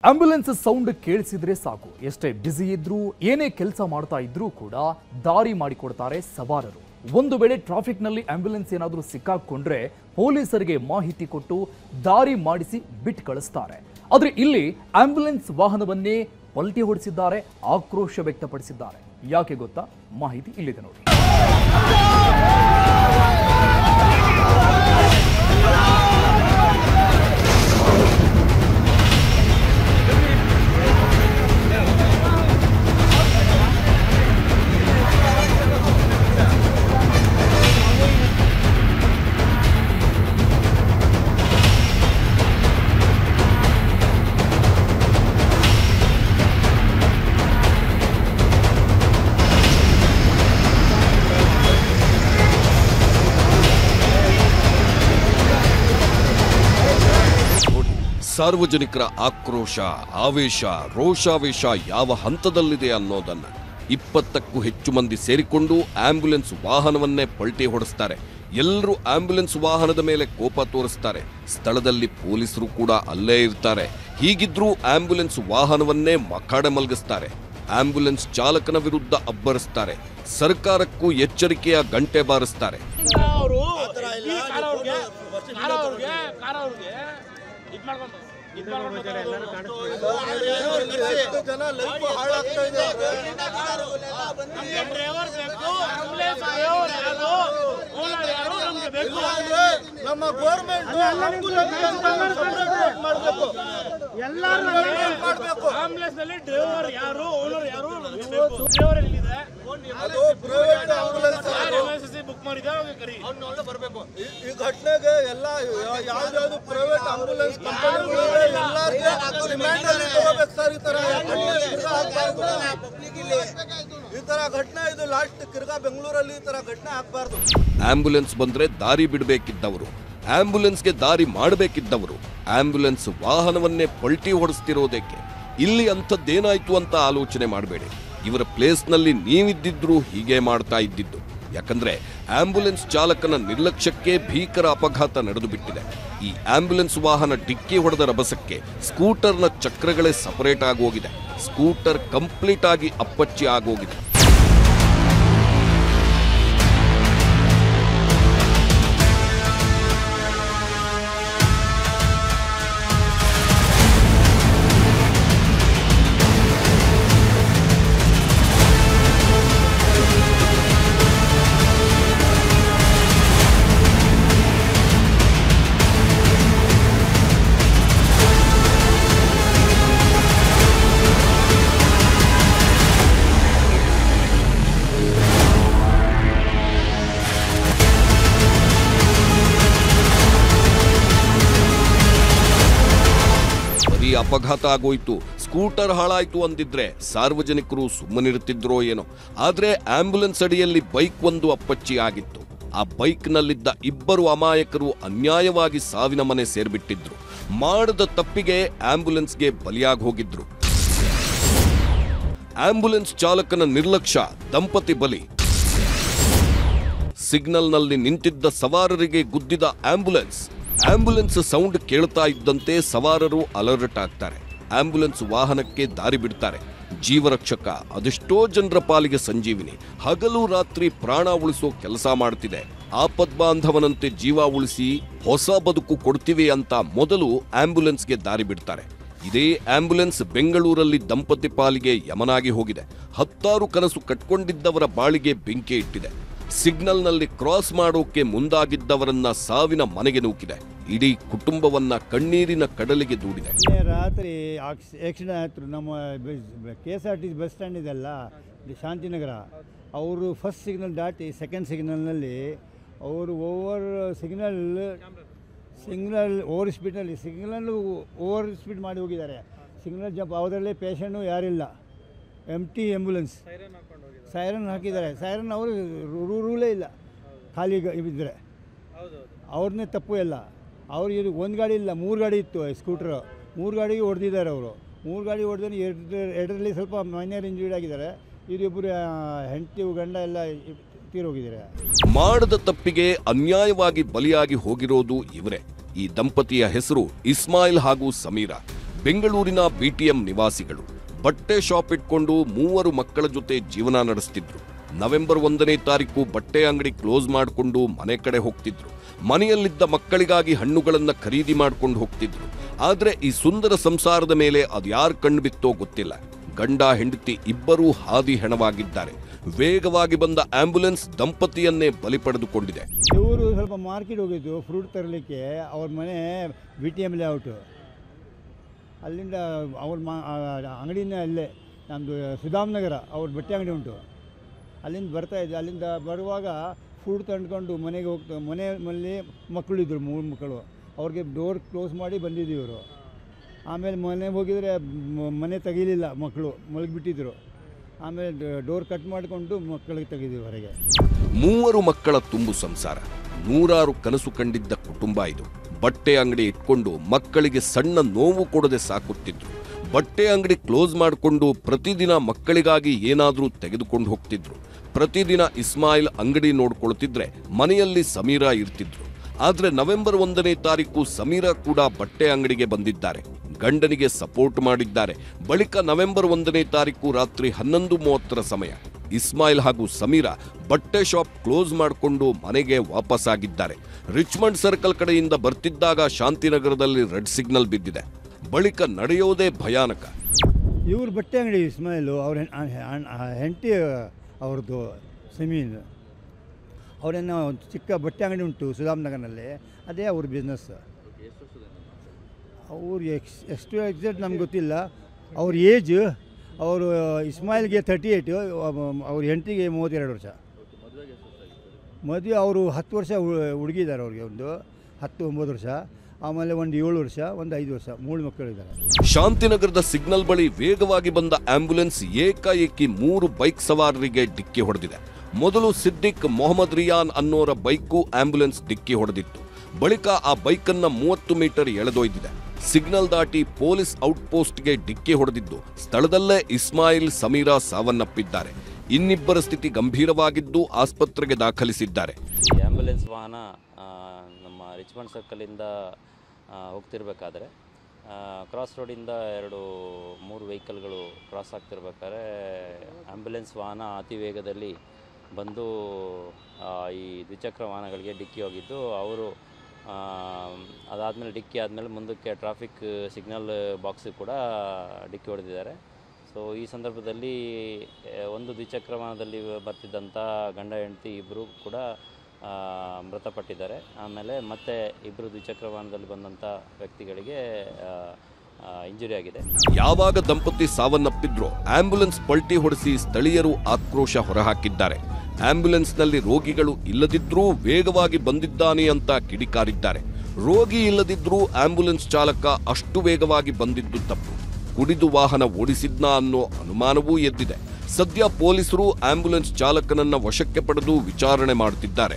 Ambulance sound ಕೇಳಿಸಿದ್ರೆ ಸಾಕು, ಎಷ್ಟೇ busy ಇದ್ರೂ ಏನೇ ಕೆಲಸ ಮಾಡ್ತಾ ಇದ್ರೂ ಕೂಡ ದಾರಿ ಮಾಡಿಕೊಡ್ತಾರೆ ಸವಾರರು. ಒಂದು ವೇಳೆ ಟ್ರಾಫಿಕ್ನಲ್ಲಿ ಆಂಬ್ಯುಲೆನ್ಸ್ ಏನಾದರೂ ಸಿಕ್ಕಾಕೊಂಡ್ರೆ ಪೊಲೀಸರಿಗೆ ಮಾಹಿತಿ ಕೊಟ್ಟು ದಾರಿ ಮಾಡಿಸಿ ಬಿಟ್ಟು ಕಳಿಸ್ತಾರೆ. ಆದರೆ ಇಲ್ಲಿ ಆಂಬ್ಯುಲೆನ್ಸ್ ವಾಹನವನ್ನೇ ಪಲ್ಟಿ ಹೊಡೆಸಿದ್ದಾರೆ, ಆಕ್ರೋಶ ವ್ಯಕ್ತಪಡಿಸಿದ್ದಾರೆ. ಯಾಕೆ ಗೊತ್ತಾ? ಮಾಹಿತಿ ಇಲ್ಲಿದೆ ನೋಡಿ. ಸಾರ್ವಜನಿಕರ ಆಕ್ರೋಶ, ಆವೇಶ, ರೋಷಾವೇಶ ಯಾವ ಹಂತದಲ್ಲಿದೆ ಅನ್ನೋದನ್ನ 20ಕ್ಕೂ ಹೆಚ್ಚು ಮಂದಿ ಸೇರಿಕೊಂಡು ಆಂಬ್ಯುಲೆನ್ಸ್ ವಾಹನವನ್ನೇ ಪಲ್ಟಿ ಹೊಡೆಸ್ತಾರೆ. ಎಲ್ಲರೂ ಆಂಬ್ಯುಲೆನ್ಸ್ ವಾಹನದ ಮೇಲೆ ಕೋಪ ತೋರಿಸ್ತಾರೆ. ಸ್ಥಳದಲ್ಲಿ ಪೊಲೀಸರು ಕೂಡ ಅಲ್ಲೇ ಇರ್ತಾರೆ. ಹೀಗಿದ್ರೂ ಆಂಬ್ಯುಲೆನ್ಸ್ ವಾಹನವನ್ನೇ ಮಕಾಡೆ ಮಲಗಿಸ್ತಾರೆ. ಆಂಬ್ಯುಲೆನ್ಸ್ ಚಾಲಕನ ವಿರುದ್ಧ ಅಬ್ಬರಿಸ್ತಾರೆ. ಸರ್ಕಾರಕ್ಕೂ ಎಚ್ಚರಿಕೆಯ ಗಂಟೆ ಬಾರಿಸ್ತಾರೆ. ನಮ್ಮ ಗೌರ್ಮೆಂಟ್ ಆಂಬುಲೆನ್ಸ್ ನಲ್ಲಿ ಡ್ರೈವರ್ ಯಾರು, ಓನರ್ ಯಾರು, ಡ್ರೈವರ್ ಎಲ್ಲಿದೆ, ಅದು ಪ್ರೈವೇಟ್ ಆಂಬುಲೆನ್ಸ್ ಬುಕ್ ಮಾಡಿದ್ರೆ ಬರಬೇಕು. ಈ ಘಟನೆಗೆ ಎಲ್ಲ ಯಾವ್ದಾದ್ರು ಪ್ರೈವೇಟ್ ಆಂಬುಲೆನ್ಸ್ ಕಂಪನಿಗಳು ಎಲ್ಲರಿಗೂ ರಿಮೈಂಡ್ ಅಲ್ಲಿ ತಗೋಬೇಕು ಸರ್. ಈ ತರ ಘಟನೆ ಇದು ಲಾಸ್ಟ್ ಕಿರ್ಗಾ ಬೆಂಗಳೂರಲ್ಲಿ ಈ ತರ ಘಟನೆ ಆಗಬಾರ್ದು. ಆಂಬ್ಯುಲೆನ್ಸ್ ಬಂದ್ರೆ ದಾರಿ ಬಿಡಬೇಕಿದ್ದವರು, ಆಂಬ್ಯುಲೆನ್ಸ್ಗೆ ದಾರಿ ಮಾಡಬೇಕಿದ್ದವರು ಆಂಬ್ಯುಲೆನ್ಸ್ ವಾಹನವನ್ನೇ ಪಲ್ಟಿ ಹೊಡೆಸ್ತಿರೋದಕ್ಕೆ ಇಲ್ಲಿ ಅಂಥದ್ದೇನಾಯ್ತು ಅಂತ ಆಲೋಚನೆ ಮಾಡಬೇಡಿ. ಇವರ ಪ್ಲೇಸ್ನಲ್ಲಿ ನೀವಿದ್ದಿದ್ರು ಹೀಗೆ ಮಾಡ್ತಾ ಇದ್ದಿದ್ದು. ಯಾಕಂದ್ರೆ ಆಂಬ್ಯುಲೆನ್ಸ್ ಚಾಲಕನ ನಿರ್ಲಕ್ಷ್ಯಕ್ಕೆ ಭೀಕರ ಅಪಘಾತ ನಡೆದು ಬಿಟ್ಟಿದೆ. ಈ ಆಂಬ್ಯುಲೆನ್ಸ್ ವಾಹನ ಡಿಕ್ಕಿ ಹೊಡೆದ ರಭಸಕ್ಕೆ ಸ್ಕೂಟರ್ನ ಚಕ್ರಗಳೇ ಸಪರೇಟ್ ಆಗೋಗಿದೆ. ಸ್ಕೂಟರ್ ಕಂಪ್ಲೀಟ್ ಆಗಿ ಅಪ್ಪಚ್ಚಿ ಆಗೋಗಿದೆ. ಅಪಘಾತ ಆಗೋಯ್ತು, ಸ್ಕೂಟರ್ ಹಾಳಾಯ್ತು ಅಂದಿದ್ರೆ ಸಾರ್ವಜನಿಕರು ಸುಮ್ಮನಿರುತ್ತಿದ್ರೋ ಏನೋ. ಆದ್ರೆ ಆಂಬ್ಯುಲೆನ್ಸ್ ಅಡಿಯಲ್ಲಿ ಬೈಕ್ ಒಂದು ಅಪ್ಪಚ್ಚಿ ಆಗಿತ್ತು. ಆ ಬೈಕ್ನಲ್ಲಿದ್ದ ಇಬ್ಬರು ಅಮಾಯಕರು ಅನ್ಯಾಯವಾಗಿ ಸಾವಿನ ಮನೆ ಸೇರ್ಬಿಟ್ಟಿದ್ರು. ಮಾಡದ ತಪ್ಪಿಗೆ ಆಂಬ್ಯುಲೆನ್ಸ್ಗೆ ಬಲಿಯಾಗಿ ಹೋಗಿದ್ರು. ಆಂಬ್ಯುಲೆನ್ಸ್ ಚಾಲಕನ ನಿರ್ಲಕ್ಷ್ಯ, ದಂಪತಿ ಬಲಿ. ಸಿಗ್ನಲ್ನಲ್ಲಿ ನಿಂತಿದ್ದ ಸವಾರರಿಗೆ ಗುದ್ದಿದ ಆಂಬ್ಯುಲೆನ್ಸ್ ಸೌಂಡ್ ಕೇಳ್ತಾ ಇದ್ದಂತೆ ಸವಾರರು ಅಲರ್ಟ್ ಆಗ್ತಾರೆ. ಆಂಬ್ಯುಲೆನ್ಸ್ ವಾಹನಕ್ಕೆ ದಾರಿ ಬಿಡ್ತಾರೆ. ಜೀವರಕ್ಷಕ ಅದೆಷ್ಟೋ ಜನರ ಪಾಲಿಗೆ ಸಂಜೀವಿನಿ. ಹಗಲು ರಾತ್ರಿ ಪ್ರಾಣ ಉಳಿಸೋ ಕೆಲಸ ಮಾಡ್ತಿದೆ. ಆಪದ್ಬಾಂಧವನಂತೆ ಜೀವ ಉಳಿಸಿ ಹೊಸ ಬದುಕು ಕೊಡ್ತೀವಿ ಅಂತ ಮೊದಲು ಆಂಬ್ಯುಲೆನ್ಸ್ಗೆ ದಾರಿ ಬಿಡ್ತಾರೆ. ಇದೇ ಆಂಬ್ಯುಲೆನ್ಸ್ ಬೆಂಗಳೂರಲ್ಲಿ ದಂಪತಿ ಪಾಲಿಗೆ ಯಮನಾಗಿ ಹೋಗಿದೆ. 10 ಕನಸು ಕಟ್ಕೊಂಡಿದ್ದವರ ಬಾಳಿಗೆ ಬೆಂಕಿ ಇಟ್ಟಿದೆ. ಸಿಗ್ನಲ್ನಲ್ಲಿ ಕ್ರಾಸ್ ಮಾಡೋಕೆ ಮುಂದಾಗಿದ್ದವರನ್ನ ಸಾವಿನ ಮನೆಗೆ ನೂಕಿದೆ. ಇಡೀ ಕುಟುಂಬವನ್ನ ಕಣ್ಣೀರಿನ ಕಡಲಿಗೆ ದೂಡಿದೆ. ರಾತ್ರಿ ಆಕ್ಸಿಡೆಂಟ್ ಆಯ್ತು. ನಮ್ಮ KSRTC ಬಸ್ ಸ್ಟ್ಯಾಂಡ್ ಇದೆಲ್ಲ ಶಾಂತಿನಗರ, ಅವರು ಫಸ್ಟ್ ಸಿಗ್ನಲ್ ದಾಟಿ ಸೆಕೆಂಡ್ ಸಿಗ್ನಲ್ನಲ್ಲಿ ಅವರು ಓವರ್ ಸ್ಪೀಡ್ ಮಾಡಿ ಹೋಗಿದ್ದಾರೆ. ಸಿಗ್ನಲ್ ಜಂಪ್ ಅವರಲ್ಲಿ ಪೇಷಂಟು ಯಾರಿಲ್ಲ, ಎಂಟಿ ಆಂಬ್ಯುಲೆನ್ಸ್. ಸೈರನ್ ಹಾಕಿದ್ದಾರೆ. ಸೈರನ್ ಅವರು ರೂಲೇ ಇಲ್ಲ, ಖಾಲಿ ಇದ್ದರೆ ಅವ್ರನ್ನೇ ತಪ್ಪು ಇಲ್ಲ. ಅವ್ರಿಗೆ ಒಂದು ಗಾಡಿ ಇಲ್ಲ, 3 ಗಾಡಿ ಇತ್ತು ಸ್ಕೂಟ್ರು. 3 ಗಾಡಿಗೆ ಹೊಡೆದಿದ್ದಾರೆ ಅವರು. 3 ಗಾಡಿ ಹೊಡೆದ್ರೆ ಎರಡರಲ್ಲಿ ಸ್ವಲ್ಪ ಮೈನರ್ ಇಂಜುರಿ ಆಗಿದ್ದಾರೆ. ಇವರಿಬ್ಬರು ಹೆಂಡತಿ ಗಂಡ ಎಲ್ಲ ತೀರೋಗಿದ್ದಾರೆ. ಮಾಡದ ತಪ್ಪಿಗೆ ಅನ್ಯಾಯವಾಗಿ ಬಲಿಯಾಗಿ ಹೋಗಿರೋದು ಇವರೇ. ಈ ದಂಪತಿಯ ಹೆಸರು ಇಸ್ಮಾಯಿಲ್ ಹಾಗೂ ಸಮೀರಾ. ಬೆಂಗಳೂರಿನ ಬಿಟಿಎಂ ನಿವಾಸಿಗಳು ಬಟ್ಟೆ ಶಾಪ್ ಇಟ್ಕೊಂಡು 3 ಮಕ್ಕಳ ಜೊತೆ ಜೀವನ ನಡೆಸ್ತಿದ್ರು. ನವೆಂಬರ್ 1ನೇ ತಾರೀಕು ಬಟ್ಟೆ ಅಂಗಡಿ ಕ್ಲೋಸ್ ಮಾಡಿಕೊಂಡು ಮನೆ ಕಡೆ ಹೋಗ್ತಿದ್ರು. ಮನೆಯಲ್ಲಿದ್ದ ಮಕ್ಕಳಿಗಾಗಿ ಹಣ್ಣುಗಳನ್ನ ಖರೀದಿ ಮಾಡ್ಕೊಂಡು ಹೋಗ್ತಿದ್ರು. ಆದ್ರೆ ಈ ಸುಂದರ ಸಂಸಾರದ ಮೇಲೆ ಅದ್ಯಾರ ಕಣ್ಣು ಬಿತ್ತೋ ಗೊತ್ತಿಲ್ಲ. ಗಂಡ ಹೆಂಡತಿ ಇಬ್ಬರೂ ಹಾದಿ ಹೆಣವಾಗಿದ್ದಾರೆ. ವೇಗವಾಗಿ ಬಂದ ಆಂಬ್ಯುಲೆನ್ಸ್ ದಂಪತಿಯನ್ನೇ ಬಲಿ ಪಡೆದುಕೊಂಡಿದೆ. ಇವರು ಸ್ವಲ್ಪ ಮಾರ್ಕೆಟ್ ಹೋಗಿದ್ದು ಫ್ರೂಟ್ ತರಲಿಕ್ಕೆ. ಅವ್ರ ಮನೆ BTM ಲೇಔಟು. ಅಲ್ಲಿಂದ ಅವ್ರ ಅಂಗಡಿನ ಅಲ್ಲೇ ನಮ್ಮದು ಸುಧಾಮನಗರ ಅವ್ರ ಬಟ್ಟೆ ಅಂಗಡಿ ಉಂಟು. ಅಲ್ಲಿಂದ ಬರ್ತಾಯಿದ್ದೆ. ಅಲ್ಲಿಂದ ಬರುವಾಗ ಫ್ರೂಟ್ ತಂದ್ಕೊಂಡು ಮನೆಗೆ ಮನೆಯಲ್ಲಿ ಮಕ್ಕಳಿದ್ರು, 3 ಮಕ್ಕಳು. ಅವ್ರಿಗೆ ಡೋರ್ ಕ್ಲೋಸ್ ಮಾಡಿ ಬಂದಿದ್ದೀವಿ ಇವರು. ಆಮೇಲೆ ಮನೆಗೆ ಹೋಗಿದರೆ ಮನೆ ತೆಗೀಲಿಲ್ಲ, ಮಕ್ಕಳು ಮಲಗಿಬಿಟ್ಟಿದ್ರು. ಆಮೇಲೆ ಡೋರ್ ಕಟ್ ಮಾಡಿಕೊಂಡು ಮಕ್ಕಳಿಗೆ ತೆಗೆದಿವಿ ಹೊರಗೆ. 3 ಮಕ್ಕಳ ತುಂಬು ಸಂಸಾರ, 100 ಕನಸು ಕಂಡಿದ್ದ ಕುಟುಂಬ ಇದು. ಬಟ್ಟೆ ಅಂಗಡಿ ಇಟ್ಕೊಂಡು ಮಕ್ಕಳಿಗೆ ಸಣ್ಣ ನೋವು ಕೊಡದೆ ಸಾಕುತ್ತಿದ್ರು. ಬಟ್ಟೆ ಅಂಗಡಿ ಕ್ಲೋಸ್ ಮಾಡಿಕೊಂಡು ಪ್ರತಿದಿನ ಮಕ್ಕಳಿಗಾಗಿ ಏನಾದರೂ ತೆಗೆದುಕೊಂಡು ಹೋಗ್ತಿದ್ರು. ಪ್ರತಿದಿನ ಇಸ್ಮಾಯಿಲ್ ಅಂಗಡಿ ನೋಡ್ಕೊಳ್ತಿದ್ರೆ ಮನೆಯಲ್ಲಿ ಸಮೀರಾ ಇರ್ತಿದ್ರು. ಆದ್ರೆ ನವೆಂಬರ್ 1ನೇ ತಾರೀಕು ಸಮೀರಾ ಕೂಡ ಬಟ್ಟೆ ಅಂಗಡಿಗೆ ಬಂದಿದ್ದಾರೆ. ಗಂಡನಿಗೆ ಸಪೋರ್ಟ್ ಮಾಡಿದ್ದಾರೆ. ಬಳಿಕ ನವೆಂಬರ್ 1ನೇ ತಾರೀಕು ರಾತ್ರಿ 11:30 ಸಮಯ ಇಸ್ಮಾಯಿಲ್ ಹಾಗೂ ಸಮೀರಾ ಬಟ್ಟೆ ಶಾಪ್ ಕ್ಲೋಸ್ ಮಾಡಿಕೊಂಡು ಮನೆಗೆ ವಾಪಸ್ಸಾಗಿದ್ದಾರೆ. ರಿಚ್ಮಂಡ್ ಸರ್ಕಲ್ ಕಡೆಯಿಂದ ಬರ್ತಿದ್ದಾಗ ಶಾಂತಿನಗರದಲ್ಲಿ ರೆಡ್ ಸಿಗ್ನಲ್ ಬಿದ್ದಿದೆ. ಬಳಿಕ ನಡೆಯೋದೇ ಭಯಾನಕ. ಇವ್ರ ಬಟ್ಟೆ ಅಂಗಡಿ ಇಸ್ಮಾಯಿಲು, ಅವ್ರ ಹೆಂಡತಿ ಅವ್ರದ್ದು ಸಮೀನ್. ಅವರನ್ನು ಒಂದು ಚಿಕ್ಕ ಬಟ್ಟೆ ಅಂಗಡಿ ಉಂಟು ಸುಧಾಮನಗರನಲ್ಲಿ, ಅದೇ ಅವ್ರ ಬಿಸ್ನೆಸ್. ಅವ್ರು ಎಷ್ಟು ಎಕ್ಸಾಕ್ಟ್ ನಮ್ಗೆ ಗೊತ್ತಿಲ್ಲ. ಅವ್ರ ಏಜ್, ಅವರು ಇಸ್ಮಾಯಿಲ್ಗೆ 38, ಅವ್ರ ಹೆಂಡತಿಗೆ 32 ವರ್ಷ. ಮದುವೆ ಅವರು 10 ವರ್ಷ ಹುಡುಗಿದ್ದಾರೆ. ಅವ್ರಿಗೆ ಒಂದು 10-9 ವರ್ಷ, ಆಮೇಲೆ ಒಂದು 7 ವರ್ಷ, ಒಂದು 5 ವರ್ಷ, 3 ಮಕ್ಕಳಿದ್ದಾರೆ. ಶಾಂತಿನಗರದ ಸಿಗ್ನಲ್ ಬಳಿ ವೇಗವಾಗಿ ಬಂದ ಆಂಬ್ಯುಲೆನ್ಸ್ ಏಕಾಏಕಿ 3 ಬೈಕ್ ಸವಾರರಿಗೆ ಡಿಕ್ಕಿ ಹೊಡೆದಿದೆ. ಮೊದಲು ಸಿದ್ದಿಕ್ ಮೊಹಮ್ಮದ್ ರಿಯಾನ್ ಅನ್ನೋರ ಬೈಕು ಆಂಬ್ಯುಲೆನ್ಸ್ ಡಿಕ್ಕಿ ಹೊಡೆದಿತ್ತು. ಬಳಿಕ ಆ ಬೈಕನ್ನ 30 ಮೀಟರ್ ಎಳೆದೊಯ್ದಿದೆ. ಸಿಗ್ನಲ್ ದಾಟಿ ಪೊಲೀಸ್ ಔಟ್ಪೋಸ್ಟ್ಗೆ ಡಿಕ್ಕಿ ಹೊಡೆದಿದ್ದು ಸ್ಥಳದಲ್ಲೇ ಇಸ್ಮಾಯಿಲ್, ಸಮೀರಾ ಸಾವನ್ನಪ್ಪಿದ್ದಾರೆ. ಇನ್ನಿಬ್ಬರ ಸ್ಥಿತಿ ಗಂಭೀರವಾಗಿದ್ದು ಆಸ್ಪತ್ರೆಗೆ ದಾಖಲಿಸಿದ್ದಾರೆ. ಈ ಆಂಬ್ಯುಲೆನ್ಸ್ ವಾಹನ ನಮ್ಮ ರಿಚ್ಮಂಡ್ ಸರ್ಕಲಿಂದ ಹೋಗ್ತಿರ್ಬೇಕಾದ್ರೆ ಕ್ರಾಸ್ ರೋಡಿಂದ 2-3 ವೆಹಿಕಲ್ಗಳು ಕ್ರಾಸ್ ಆಗ್ತಿರ್ಬೇಕಾದ್ರೆ ಆಂಬ್ಯುಲೆನ್ಸ್ ವಾಹನ ಅತಿ ವೇಗದಲ್ಲಿ ಬಂದು ಈ ದ್ವಿಚಕ್ರ ವಾಹನಗಳಿಗೆ ಡಿಕ್ಕಿ ಹೋಗಿದ್ದು. ಅವರು ಅದಾದಮೇಲೆ ಡಿಕ್ಕಿ ಆದಮೇಲೆ ಮುಂದಕ್ಕೆ ಟ್ರಾಫಿಕ್ ಸಿಗ್ನಲ್ ಬಾಕ್ಸ್ ಕೂಡ ಡಿಕ್ಕಿ ಹೊಡೆದಿದ್ದಾರೆ. ಸೊ ಈ ಸಂದರ್ಭದಲ್ಲಿ ಒಂದು ದ್ವಿಚಕ್ರ ವಾಹನದಲ್ಲಿ ಬರ್ತಿದ್ದಂಥ ಗಂಡ ಹೆಂಡತಿ ಇಬ್ಬರು ಕೂಡ ಮೃತಪಟ್ಟಿದ್ದಾರೆ. ಆಮೇಲೆ ಮತ್ತೆ 2 ದ್ವಿಚಕ್ರ ವಾಹನದಲ್ಲಿ ಬಂದಂಥ ವ್ಯಕ್ತಿಗಳಿಗೆ ಇಂಜುರಿ ಆಗಿದೆ. ಯಾವಾಗ ದಂಪತಿ ಸಾವನ್ನಪ್ಪಿದ್ರೋ ಆಂಬ್ಯುಲೆನ್ಸ್ ಪಲ್ಟಿ ಹೊಡೆಸಿ ಸ್ಥಳೀಯರು ಆಕ್ರೋಶ ಹೊರಹಾಕಿದ್ದಾರೆ. ಆಂಬ್ಯುಲೆನ್ಸ್ನಲ್ಲಿ ರೋಗಿಗಳು ಇಲ್ಲದಿದ್ರೂ ವೇಗವಾಗಿ ಬಂದಿದ್ದಾನೆ ಅಂತ ಕಿಡಿಕಾರಿದ್ದಾರೆ. ರೋಗಿ ಇಲ್ಲದಿದ್ರೂ ಆಂಬ್ಯುಲೆನ್ಸ್ ಚಾಲಕ ಅಷ್ಟು ವೇಗವಾಗಿ ಬಂದಿದ್ದು ತಪ್ಪು. ಕುಡಿದು ವಾಹನ ಓಡಿಸಿದ್ನಾ ಅನ್ನೋ ಅನುಮಾನವೂ ಎದ್ದಿದೆ. ಸದ್ಯ ಪೊಲೀಸರು ಆಂಬ್ಯುಲೆನ್ಸ್ ಚಾಲಕನನ್ನ ವಶಕ್ಕೆ ಪಡೆದು ವಿಚಾರಣೆ ಮಾಡುತ್ತಿದ್ದಾರೆ.